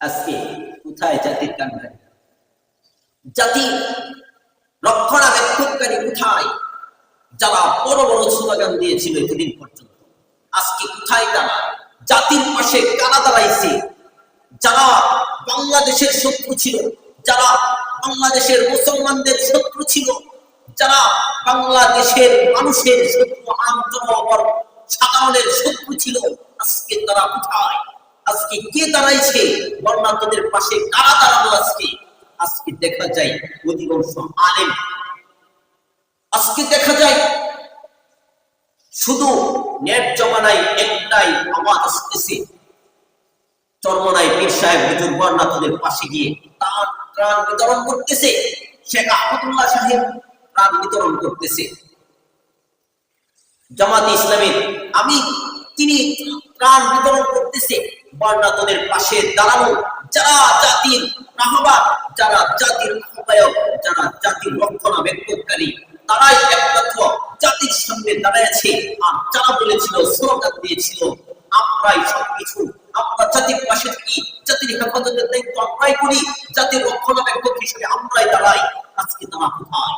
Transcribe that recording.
আজকে কোথায় জাতির কান্ডারি, জাতি রক্ষণাবেক্ষণকারী কোথায়? যারা বড় বড় স্লোগান দিয়েছিল এতদিন পর্যন্ত, আজকে কোথায় তারা? জাতির পাশে কারা দাঁড়াইছে? যারা বাংলাদেশের শত্রু ছিল, যারা বাংলাদেশের মুসলমানদের শত্রু ছিল, যারা বাংলাদেশের মানুষের শত্রু, সাধারণের শত্রু ছিল, আজকে তারা কোথায়? আজকে কে দাঁড়াইছে? বর্ণাঢ্যদের পাশে কারা দাঁড়ানো? আজকে দেখা যায় অধিকাংশ আলেম, আজকে দেখা যায় শুধু নেট জমানায় একটাই আওয়াজ আসতেছে, চরমনায় পীর সাহেব হুজুর বর্ণাঢ্যদের পাশে গিয়ে তার ত্রাণ বিতরণ করতেছে। শেখ আহমদুল্লাহ সাহেব ত্রাণ বিতরণ করতেছে। জামাতে ইসলামের তিনি ত্রাণ বিতরণ করতেছে। বর্ণাঢ্যদের পাশে দাঁড়ানো যারা জাতির রাহবার, যারা জাতির আহ্বায়ক, যারা জাতির রক্ষণাবেক্ষণকারী, তারাই একমাত্র জাতির সামনে দাঁড়াইছে। আর যারা বলেছিল, স্লোগান দিয়েছিল, আমরাই সবকিছু, আমরা জাতির পাশে থাকি, জাতির হেফাজতের দায়িত্ব আমরাই করি, জাতির রক্ষণাবেক্ষক হিসেবে আমরাই দাঁড়াই, আজকে তারা কোথায়?